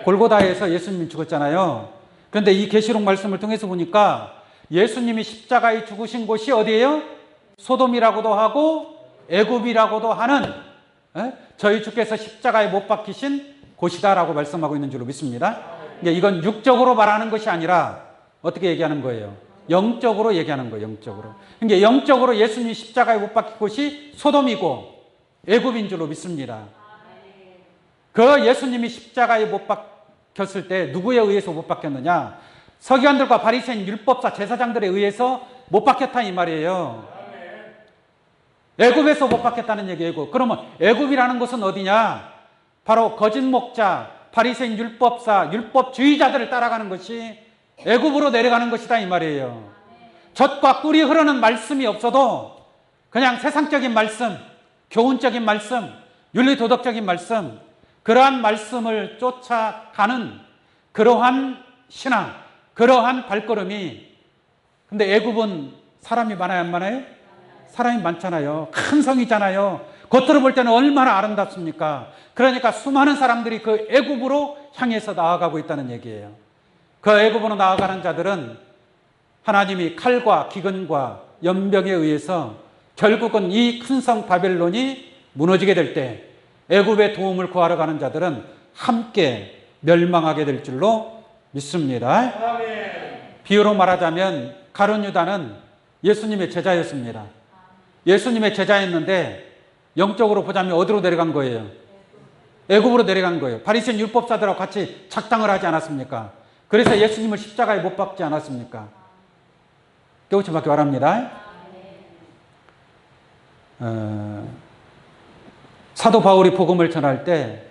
골고다에서 예수님이 죽었잖아요. 그런데 이 계시록 말씀을 통해서 보니까 예수님이 십자가에 죽으신 곳이 어디예요? 소돔이라고도 하고 애굽이라고도 하는 저희 주께서 십자가에 못 박히신 곳이다라고 말씀하고 있는 줄로 믿습니다. 이건 육적으로 말하는 것이 아니라 어떻게 얘기하는 거예요? 영적으로 얘기하는 거예요. 영적으로. 그러니까 영적으로 예수님이 십자가에 못 박힌 곳이 소돔이고 애굽인 줄로 믿습니다. 그 예수님이 십자가에 못 박혔을 때 누구에 의해서 못 박혔느냐? 서기관들과 바리새인 율법사 제사장들에 의해서 못 박혔다 이 말이에요. 애굽에서 못 박혔다는 얘기고, 그러면 애굽이라는 곳은 어디냐? 바로 거짓 목자, 바리새인 율법사, 율법주의자들을 따라가는 것이 애굽으로 내려가는 것이다 이 말이에요. 젖과 꿀이 흐르는 말씀이 없어도 그냥 세상적인 말씀, 교훈적인 말씀, 윤리도덕적인 말씀, 그러한 말씀을 쫓아가는 그러한 신앙, 그러한 발걸음이. 근데 애굽은 사람이 많아요 안 많아요? 사람이 많잖아요. 큰 성이잖아요. 겉으로 볼 때는 얼마나 아름답습니까? 그러니까 수많은 사람들이 그 애굽으로 향해서 나아가고 있다는 얘기예요. 그 애굽으로 나아가는 자들은 하나님이 칼과 기근과 연병에 의해서 결국은 이 큰 성 바벨론이 무너지게 될 때 애굽의 도움을 구하러 가는 자들은 함께 멸망하게 될 줄로 믿습니다. 비유로 말하자면 가룟 유다는 예수님의 제자였습니다. 예수님의 제자였는데 영적으로 보자면 어디로 내려간 거예요? 애굽으로 내려간 거예요. 바리새인 율법사들하고 같이 작당을 하지 않았습니까? 그래서 예수님을 십자가에 못 박지 않았습니까? 깨우쳐 받기 바랍니다. 사도 바울이 복음을 전할 때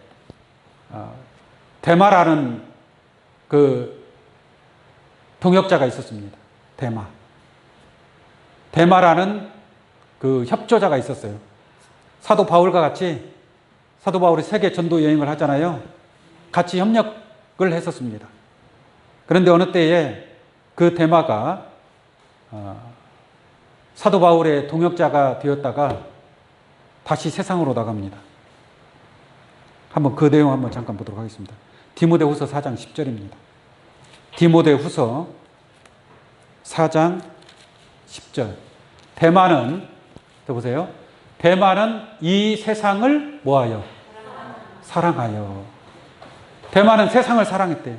데마라는 그 동역자가 있었습니다. 데마라는 그 협조자가 있었어요. 사도 바울과 같이 사도 바울이 세계 전도 여행을 하잖아요. 같이 협력을 했었습니다. 그런데 어느 때에 그 데마가 사도 바울의 동역자가 되었다가 다시 세상으로 나갑니다. 한번 그 내용 한번 잠깐 보도록 하겠습니다. 디모데후서 4장 10절입니다. 디모데후서 4장 10절. 데마는 보세요. 데마는 이 세상을 뭐하여? 사랑하여. 데마는 세상을 사랑했대요.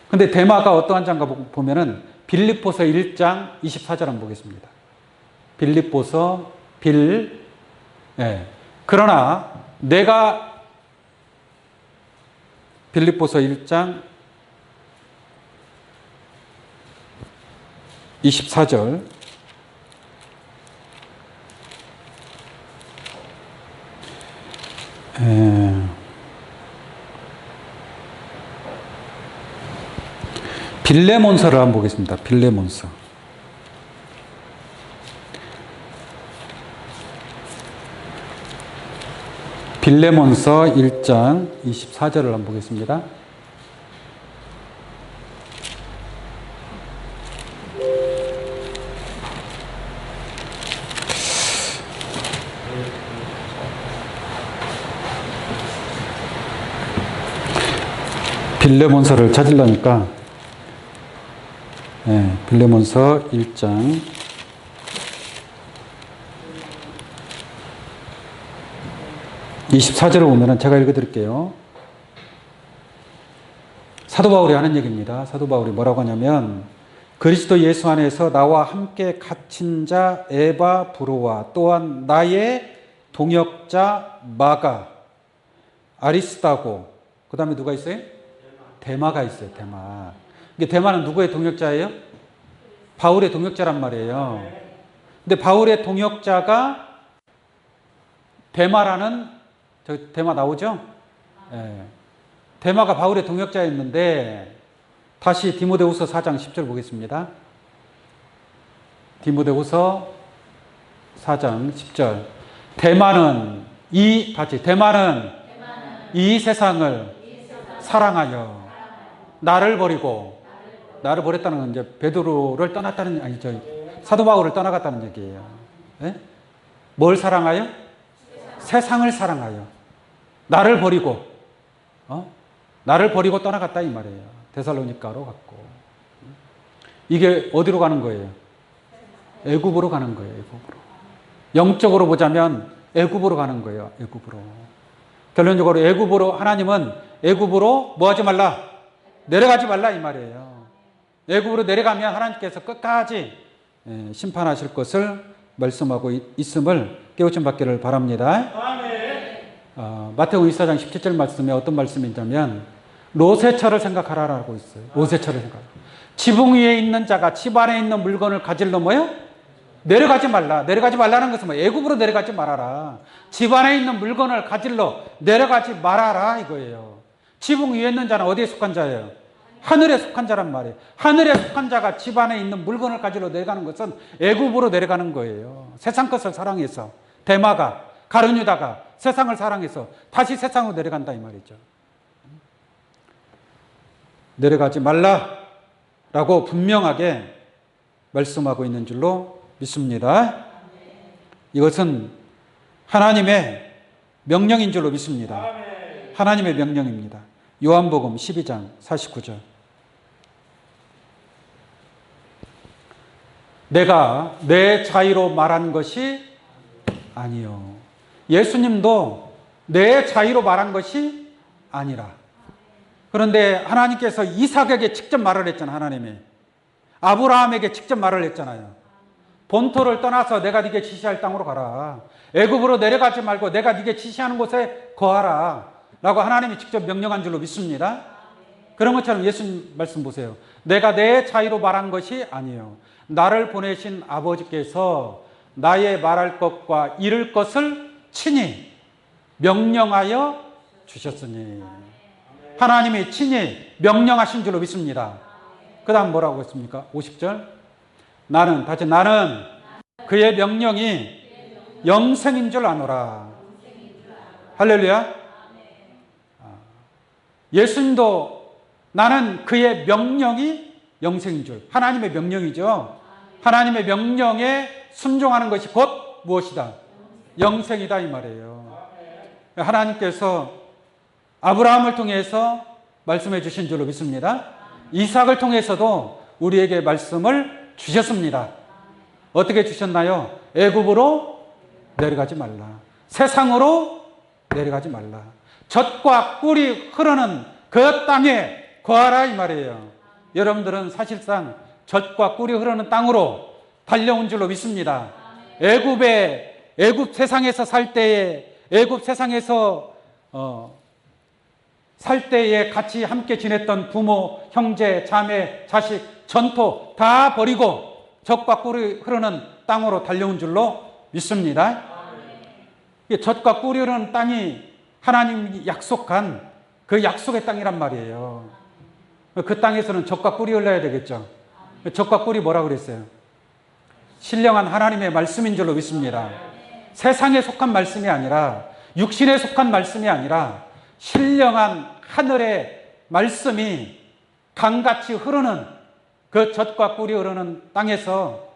근데 데마가 어떠한 자인가 보면은 빌립보서 1장 24절 한번 보겠습니다. 빌립보서 그러나 내가 빌립보서 1장 24절 빌레몬서를 한번 보겠습니다. 빌레몬서. 빌레몬서 1장 24절을 한번 보겠습니다. 빌레몬서를 찾으려니까 빌레몬서 1장 24절을 보면은 제가 읽어드릴게요. 사도 바울이 하는 얘기입니다. 사도 바울이 뭐라고 하냐면 그리스도 예수 안에서 나와 함께 갇힌 자 에바 브로와 또한 나의 동역자 마가 아리스다고 그 다음에 누가 있어요? 데마가 있어요. 데마. 이게 데마는 누구의 동역자예요? 바울의 동역자란 말이에요. 근데 바울의 동역자가 데마라는 데마 나오죠? 데마가 바울의 동역자였는데 다시 디모데후서 4장 10절 보겠습니다. 디모데후서 4장 10절. 데마는 이 세상을 사랑하여 나를 버렸다는 건 이제 베드로를 떠났다는 아니죠. 사도 바울을 떠나갔다는 얘기예요. 뭘 사랑하여? 세상을 사랑하여 나를 버리고 떠나갔다 이 말이에요. 데살로니가로 갔고. 이게 어디로 가는 거예요? 애굽으로 가는 거예요. 애굽으로. 영적으로 보자면 애굽으로 가는 거예요. 애굽으로. 결론적으로 하나님은 애굽으로 뭐 하지 말라? 내려가지 말라 이 말이에요. 애굽으로 내려가면 하나님께서 끝까지 심판하실 것을 말씀하고 있음을 깨우침 받기를 바랍니다. 마태복음 24장 17절 말씀에 어떤 말씀이냐면 로세처를 생각하라라고 있어요. 로세처를 생각하라. 지붕 위에 있는 자가 집 안에 있는 물건을 가질러 뭐요? 내려가지 말라. 내려가지 말라는 것은 뭐 애굽으로 내려가지 말아라. 집 안에 있는 물건을 가질러 내려가지 말아라 이거예요. 지붕 위에 있는 자는 어디에 속한 자예요? 하늘에 속한 자란 말이에요. 하늘에 속한 자가 집 안에 있는 물건을 가지러 내려가는 것은 애굽으로 내려가는 거예요. 세상 것을 사랑해서 데마가 가룟 유다가 세상을 사랑해서 다시 세상으로 내려간다 이 말이죠. 내려가지 말라라고 분명하게 말씀하고 있는 줄로 믿습니다. 이것은 하나님의 명령인 줄로 믿습니다. 하나님의 명령입니다. 요한복음 12장 49절. 내가 내 자의로 말한 것이 아니요. 예수님도 내 자의로 말한 것이 아니라. 그런데 하나님께서 이삭에게 직접 말을 했잖아요. 하나님이 아브라함에게 직접 말을 했잖아요. 본토를 떠나서 내가 네게 지시할 땅으로 가라. 애굽으로 내려가지 말고 내가 네게 지시하는 곳에 거하라 라고 하나님이 직접 명령한 줄로 믿습니다. 그런 것처럼 예수님 말씀 보세요. 내가 내 자유로 말한 것이 아니에요. 나를 보내신 아버지께서 나의 말할 것과 이룰 것을 친히 명령하여 주셨으니, 하나님이 친히 명령하신 줄로 믿습니다. 그 다음 뭐라고 했습니까? 50절. 나는 그의 명령이 영생인 줄 아노라. 할렐루야. 예수님도 나는 그의 명령이 영생인 줄, 하나님의 명령이죠. 하나님의 명령에 순종하는 것이 곧 무엇이다? 영생이다 이 말이에요. 하나님께서 아브라함을 통해서 말씀해 주신 줄로 믿습니다. 이삭을 통해서도 우리에게 말씀을 주셨습니다. 어떻게 주셨나요? 애굽으로 내려가지 말라. 세상으로 내려가지 말라. 젖과 꿀이 흐르는 그 땅에 거하라 이 말이에요. 여러분들은 사실상 젖과 꿀이 흐르는 땅으로 달려온 줄로 믿습니다. 애굽 세상에서 살 때에, 애굽 세상에서 살 때에 같이 함께 지냈던 부모, 형제, 자매, 자식, 전토 다 버리고 젖과 꿀이 흐르는 땅으로 달려온 줄로 믿습니다. 젖과 꿀이 흐르는 땅이 하나님이 약속한 그 약속의 땅이란 말이에요. 그 땅에서는 젖과 꿀이 흘러야 되겠죠. 젖과 꿀이 뭐라고 그랬어요? 신령한 하나님의 말씀인 줄로 믿습니다. 세상에 속한 말씀이 아니라, 육신에 속한 말씀이 아니라 신령한 하늘의 말씀이 강같이 흐르는 그 젖과 꿀이 흐르는 땅에서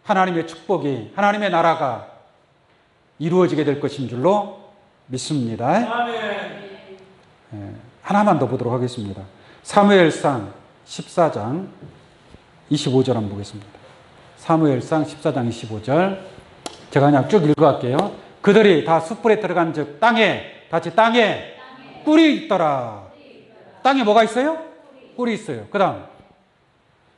하나님의 축복이, 하나님의 나라가 이루어지게 될 것인 줄로 믿습니다. 하나만 더 보도록 하겠습니다. 사무엘상 14장 25절 한번 보겠습니다. 사무엘상 14장 25절. 제가 그냥 쭉 읽어갈게요. 그들이 다 숯불에 들어간 즉 땅에 꿀이 있더라. 땅에 뭐가 있어요? 꿀이 있어요. 그 다음,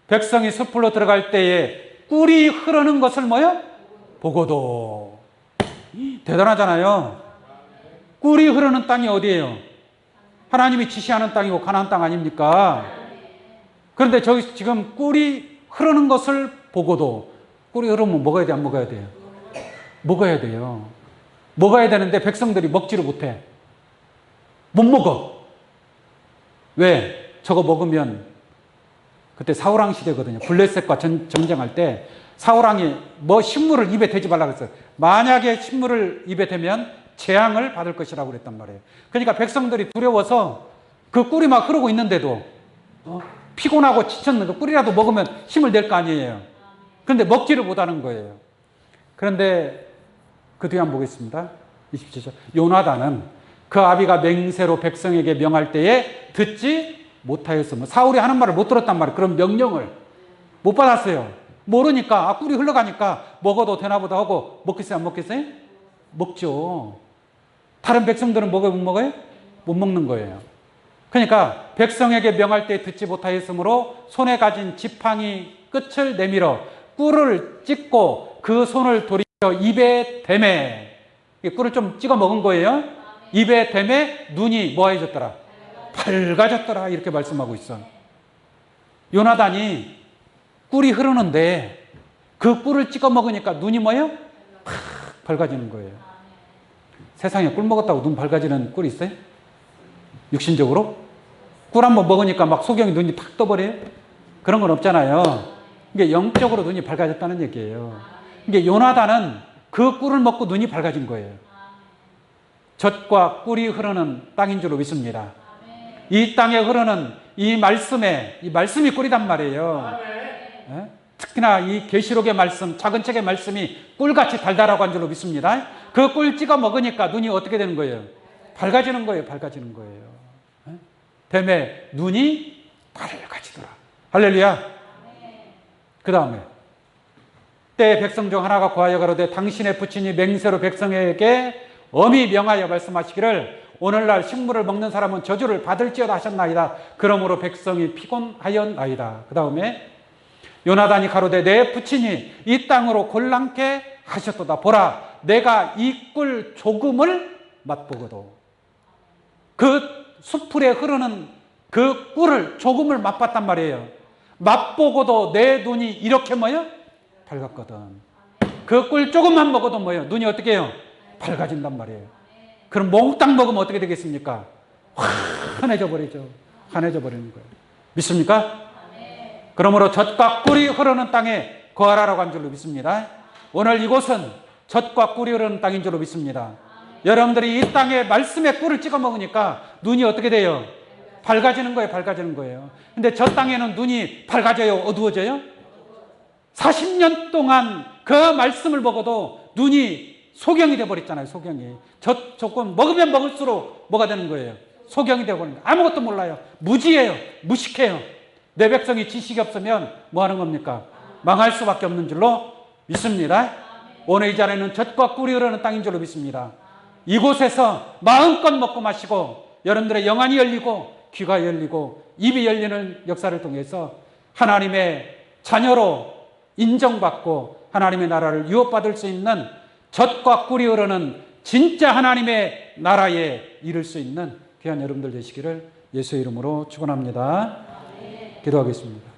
백성이 숯불로 들어갈 때에 꿀이 흐르는 것을 뭐요? 보고도. 대단하잖아요. 꿀이 흐르는 땅이 어디예요? 하나님이 지시하는 땅이고 가나안 땅 아닙니까? 그런데 저기 지금 꿀이 흐르는 것을 보고도, 꿀이 흐르면 먹어야 돼, 안 먹어야 돼요? 먹어야 돼요. 먹어야 되는데 백성들이 먹지를 못해. 못 먹어. 왜? 저거 먹으면, 그때 사울왕 시대거든요. 블레셋과 전쟁할 때 사울왕이 뭐 식물을 입에 대지 말라고 했어요. 만약에 식물을 입에 대면 재앙을 받을 것이라고 그랬단 말이에요. 그러니까 백성들이 두려워서 그 꿀이 막 흐르고 있는데도 피곤하고 지쳤는데 꿀이라도 먹으면 힘을 낼 거 아니에요. 그런데 먹지를 못하는 거예요. 그런데 그 뒤에 한번 보겠습니다. 27절. 요나단은 그 아비가 맹세로 백성에게 명할 때에 듣지 못하였으며, 사울이 하는 말을 못 들었단 말이에요. 그런 명령을 못 받았어요. 모르니까 꿀이 흘러가니까 먹어도 되나 보다 하고 먹겠어요, 안 먹겠어요? 먹죠. 다른 백성들은 먹어요, 못 먹어요? 못 먹는 거예요. 그러니까 백성에게 명할 때 듣지 못하였으므로 손에 가진 지팡이 끝을 내밀어 꿀을 찍고 그 손을 돌이켜 입에 대매, 꿀을 좀 찍어 먹은 거예요. 입에 대매 눈이 뭐해졌더라? 밝아졌더라. 이렇게 말씀하고 있어. 요나단이 꿀이 흐르는데 그 꿀을 찍어 먹으니까 눈이 뭐예요? 팍 밝아지는 거예요. 세상에 꿀 먹었다고 눈 밝아지는 꿀이 있어요? 육신적으로? 꿀 한번 먹으니까 막 소경이 눈이 탁 떠버려요? 그런 건 없잖아요. 이게 영적으로 눈이 밝아졌다는 얘기예요. 이게 요나단은 그 꿀을 먹고 눈이 밝아진 거예요. 젖과 꿀이 흐르는 땅인 줄로 믿습니다. 이 땅에 흐르는 이 말씀이 꿀이단 말이에요. 네? 특히나 이 계시록의 말씀, 작은 책의 말씀이 꿀같이 달달하고 한 줄로 믿습니다. 그 꿀 찍어 먹으니까 눈이 어떻게 되는 거예요? 밝아지는 거예요. 밝아지는 거예요. 네? 뱀의 눈이 밝아지더라. 할렐루야. 그 다음에 때 백성 중 하나가 고하여 가로되 당신의 부친이 맹세로 백성에게 엄히 명하여 말씀하시기를 오늘날 식물을 먹는 사람은 저주를 받을지어다 하셨나이다. 그러므로 백성이 피곤하였나이다. 그 다음에 요나단이 가로되 내 부친이 이 땅으로 곤란케 하셨도다. 보라, 내가 이 꿀 조금을 맛보고도, 그 수풀에 흐르는 그 꿀을 조금을 맛봤단 말이에요. 맛보고도 내 눈이 이렇게 뭐요? 밝았거든. 그 꿀 조금만 먹어도 뭐예요? 눈이 어떻게 해요? 밝아진단 말이에요. 그럼 몽땅 먹으면 어떻게 되겠습니까? 환해져 버리죠. 환해져 버리는 거예요. 믿습니까? 그러므로 젖과 꿀이 흐르는 땅에 거하라고 한 줄로 믿습니다. 오늘 이곳은 젖과 꿀이 흐르는 땅인 줄로 믿습니다. 여러분들이 이 땅에 말씀의 꿀을 찍어 먹으니까 눈이 어떻게 돼요? 밝아지는 거예요. 밝아지는 거예요. 근데 저 땅에는 눈이 밝아져요? 어두워져요? 40년 동안 그 말씀을 먹어도 눈이 소경이 되어버렸잖아요. 소경이. 조금 먹으면 먹을수록 뭐가 되는 거예요? 소경이 되어버리는 거예요. 아무것도 몰라요. 무지해요. 무식해요. 내 백성이 지식이 없으면 뭐 하는 겁니까? 망할 수밖에 없는 줄로 믿습니다. 오늘 이 자리는 젖과 꿀이 흐르는 땅인 줄로 믿습니다. 이곳에서 마음껏 먹고 마시고 여러분들의 영안이 열리고 귀가 열리고 입이 열리는 역사를 통해서 하나님의 자녀로 인정받고 하나님의 나라를 유업받을 수 있는 젖과 꿀이 흐르는 진짜 하나님의 나라에 이를 수 있는 귀한 여러분들 되시기를 예수의 이름으로 축원합니다. 기도하겠습니다.